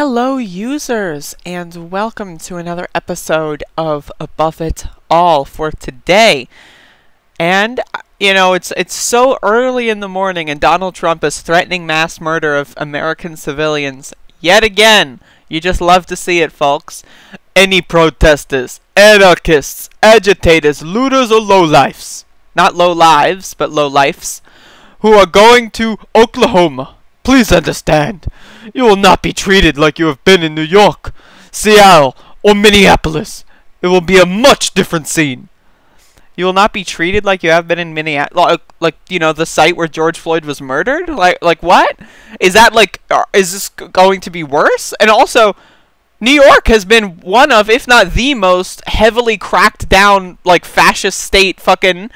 Hello users, and welcome to another episode of Above It All for today. And, you know, it's so early in the morning and Donald Trump is threatening mass murder of American civilians yet again. You just love to see it, folks. Any protesters, anarchists, agitators, looters, or lowlifes, not low lives, but low lifes, who are going to Oklahoma, please understand, you will not be treated like you have been in New York, Seattle, or Minneapolis. It will be a much different scene. You will not be treated like you have been in Minneapolis, like you know, the site where George Floyd was murdered? Like what? Is that like, is this going to be worse? And also, New York has been one of, if not the most heavily cracked down, like, fascist state fucking,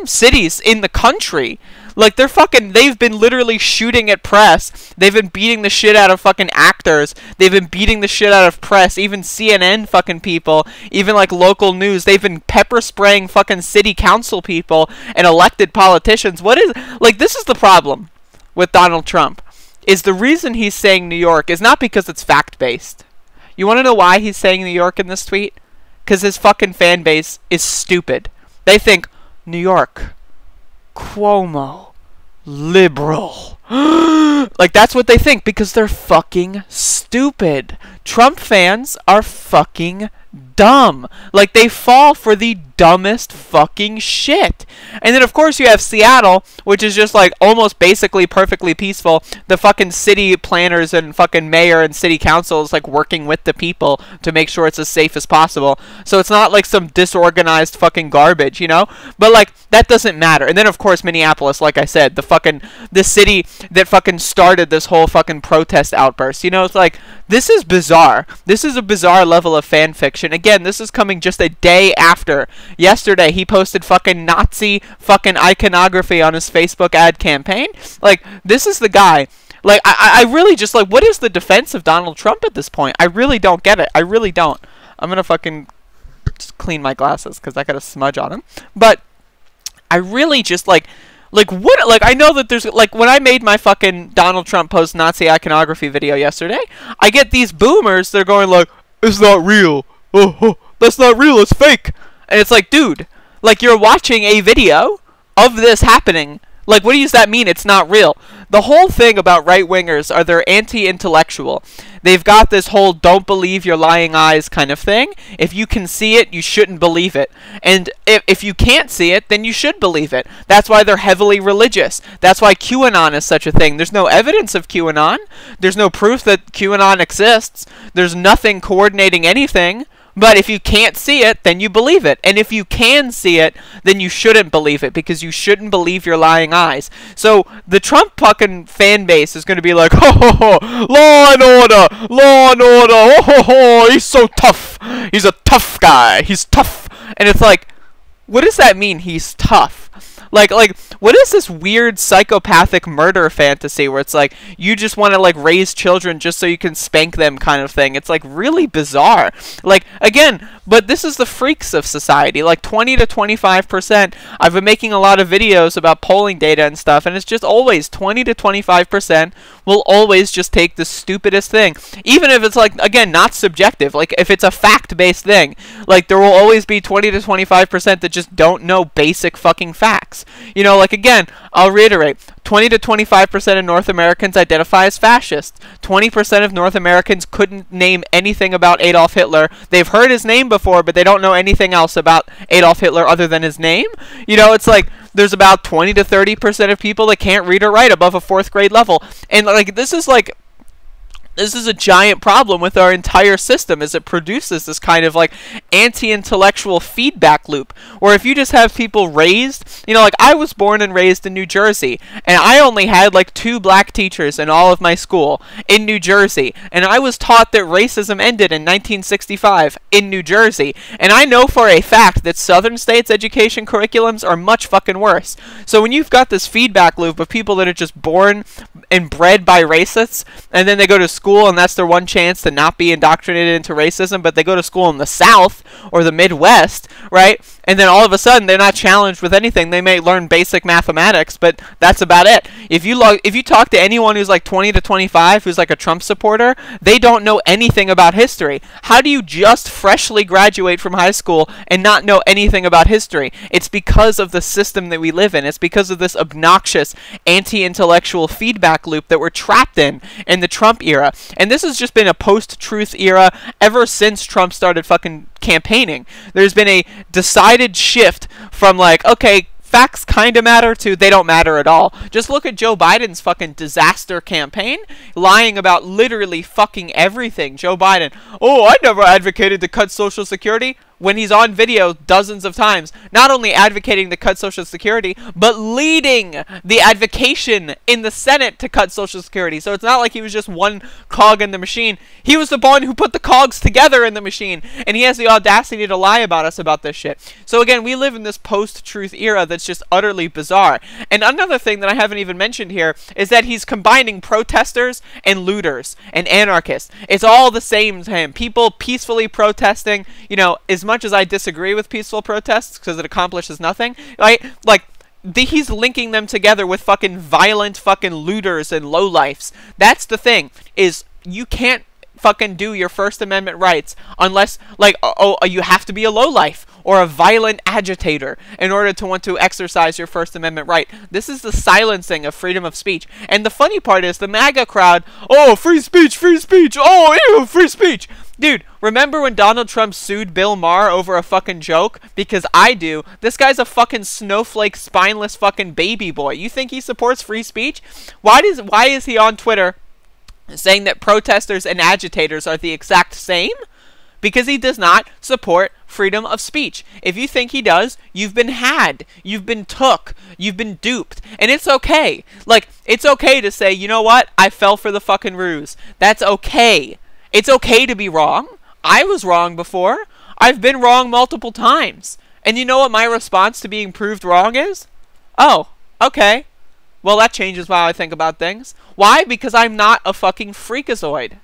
cities in the country. Like, they've been literally shooting at press. They've been beating the shit out of fucking actors. They've been beating the shit out of press. Even CNN fucking people. Even, like, local news. They've been pepper spraying fucking city council people and elected politicians. This is the problem with Donald Trump. Is the reason he's saying New York is not because it's fact-based. You want to know why he's saying New York in this tweet? Because his fucking fan base is stupid. They think, New York, Cuomo, liberal. Like, that's what they think because they're fucking stupid. Trump fans are fucking dumb. Like, they fall for the dumbest fucking shit. And then, of course, you have Seattle, which is just, like, almost basically perfectly peaceful. The fucking city planners and fucking mayor and city council is, like, working with the people to make sure it's as safe as possible. So it's not, like, some disorganized fucking garbage, you know? But, like, that doesn't matter. And then, of course, Minneapolis, like I said, the city that fucking started this whole fucking protest outburst. You know, it's like, this is bizarre. This is a bizarre level of fan fiction. Again, this is coming just a day after. Yesterday, he posted fucking Nazi fucking iconography on his Facebook ad campaign. Like, this is the guy. Like, I really just, like, what is the defense of Donald Trump at this point? I really don't get it. I really don't. I'm gonna fucking just clean my glasses because I got a smudge on them. But I really just, what, like, I know that there's, like, when I made my fucking Donald Trump post Nazi iconography video yesterday, I get these boomers, they're going like, it's not real. Oh, that's not real, it's fake. And it's like, dude, like, you're watching a video of this happening. Like, what does that mean it's not real? The whole thing about right-wingers are they're anti-intellectual. They've got this whole don't believe your lying eyes kind of thing. If you can see it, you shouldn't believe it. And if you can't see it, then you should believe it. That's why they're heavily religious. That's why QAnon is such a thing. There's no evidence of QAnon. There's no proof that QAnon exists. There's nothing coordinating anything. But if you can't see it, then you believe it. And if you can see it, then you shouldn't believe it because you shouldn't believe your lying eyes. So the Trump fucking fan base is going to be like, ho ho ho, law and order, ho ho ho, he's so tough. He's a tough guy. He's tough. And it's like, what does that mean, he's tough? Like, what is this weird psychopathic murder fantasy where it's like, you just want to, like, raise children just so you can spank them kind of thing? It's, like, really bizarre. Like, again, but this is the freaks of society. Like, 20 to 25%. I've been making a lot of videos about polling data and stuff, and it's just always 20 to 25% will always just take the stupidest thing. Even if it's, like, again, not subjective. Like, if it's a fact-based thing, like, there will always be 20 to 25% that just don't know basic fucking facts. You know, like, again, I'll reiterate, 20 to 25% of North Americans identify as fascist. 20% of North Americans couldn't name anything about Adolf Hitler. They've heard his name before, but they don't know anything else about Adolf Hitler other than his name. You know, it's like, there's about 20 to 30% of people that can't read or write above a 4th grade level. And, like, this is a giant problem with our entire system, is it produces this kind of, like, anti-intellectual feedback loop, where if you just have people raised, you know, like, I was born and raised in New Jersey, and I only had, like, 2 black teachers in all of my school in New Jersey, and I was taught that racism ended in 1965 in New Jersey, and I know for a fact that southern states' education curriculums are much fucking worse. So when you've got this feedback loop of people that are just born and bred by racists, and then they go to school and that's their one chance to not be indoctrinated into racism, but they go to school in the South or the Midwest, right? And then all of a sudden they're not challenged with anything. They may learn basic mathematics, but that's about it. If you talk to anyone who's like 20 to 25 who's like a Trump supporter, they don't know anything about history. How do you just freshly graduate from high school and not know anything about history? It's because of the system that we live in. It's because of this obnoxious anti-intellectual feedback loop that we're trapped in the Trump era. And this has just been a post-truth era ever since Trump started fucking campaigning. There's been a decided shift from like, okay, facts kind of matter to they don't matter at all. Just look at Joe Biden's fucking disaster campaign, lying about literally fucking everything. Joe Biden, oh, I never advocated to cut Social Security, when he's on video dozens of times, not only advocating to cut Social Security, but leading the advocation in the Senate to cut Social Security. So it's not like he was just one cog in the machine. He was the one who put the cogs together in the machine, and he has the audacity to lie about us about this shit. So again, we live in this post-truth era that's just utterly bizarre. And another thing that I haven't even mentioned here is that he's combining protesters and looters and anarchists. It's all the same to him. People peacefully protesting, you know, as much as I disagree with peaceful protests because it accomplishes nothing, right? Like, he's linking them together with fucking violent fucking looters and lowlifes. That's the thing, is you can't fucking do your First Amendment rights unless, like, you have to be a lowlife or a violent agitator in order to want to exercise your First Amendment right. This is the silencing of freedom of speech. And the funny part is the MAGA crowd, oh, free speech, oh, ew, free speech. Dude, remember when Donald Trump sued Bill Maher over a fucking joke? Because I do. This guy's a fucking snowflake, spineless fucking baby boy. You think he supports free speech? Why is he on Twitter saying that protesters and agitators are the exact same? Because he does not support freedom of speech. If you think he does, you've been had. You've been took. You've been duped. And it's okay. Like, it's okay to say, you know what? I fell for the fucking ruse. That's okay. It's okay to be wrong. I was wrong before. I've been wrong multiple times. And you know what my response to being proved wrong is? Oh, okay. Well, that changes how I think about things. Why? Because I'm not a fucking freakazoid.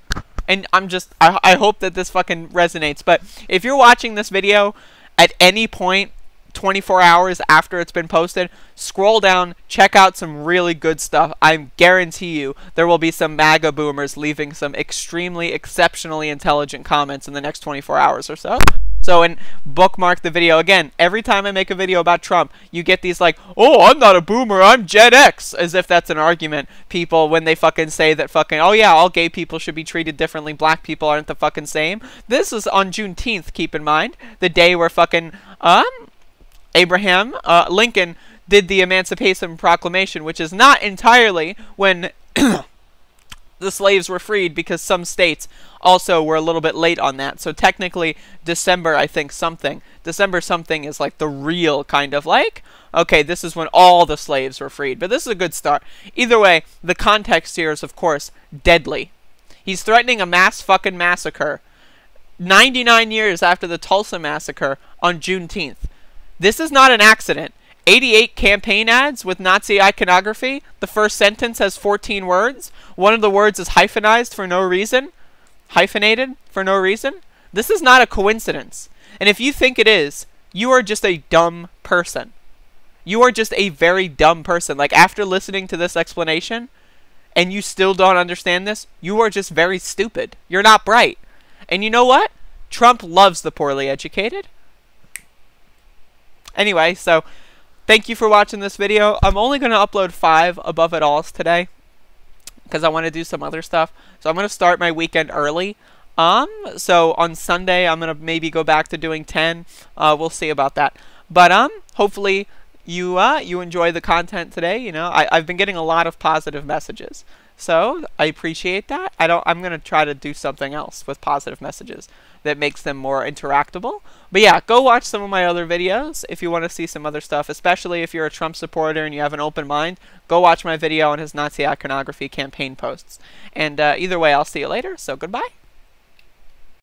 And I hope that this fucking resonates. But if you're watching this video at any point 24 hours after it's been posted, scroll down, check out some really good stuff. I guarantee you there will be some MAGA boomers leaving some extremely, exceptionally intelligent comments in the next 24 hours or so. So, and bookmark the video. Again, every time I make a video about Trump, you get these like, oh, I'm not a boomer, I'm Gen X, as if that's an argument. People, when they fucking say that fucking, oh yeah, all gay people should be treated differently, black people aren't the fucking same. This is on Juneteenth, keep in mind, the day where fucking, Abraham Lincoln did the Emancipation Proclamation, which is not entirely when the slaves were freed, because some states also were a little bit late on that. So technically December, I think something. December something is like the real kind of like, okay, this is when all the slaves were freed. But this is a good start. Either way, the context here is, of course, deadly. He's threatening a mass fucking massacre 99 years after the Tulsa massacre on Juneteenth. This is not an accident. 88 campaign ads with Nazi iconography. The first sentence has 14 words. One of the words is hyphenized for no reason. Hyphenated for no reason. This is not a coincidence. And if you think it is, you are just a dumb person. You are just a very dumb person. Like, after listening to this explanation, and you still don't understand this, you are just very stupid. You're not bright. And you know what? Trump loves the poorly educated. Anyway, so thank you for watching this video. I'm only going to upload 5 Above It Alls today because I want to do some other stuff. So I'm going to start my weekend early. So on Sunday, I'm going to maybe go back to doing 10. We'll see about that. But hopefully you enjoy the content today. You know, I've been getting a lot of positive messages. So I appreciate that. I'm going to try to do something else with positive messages that makes them more interactable. But yeah, go watch some of my other videos if you want to see some other stuff, especially if you're a Trump supporter and you have an open mind. Go watch my video on his Nazi iconography campaign posts. And either way, I'll see you later, so goodbye.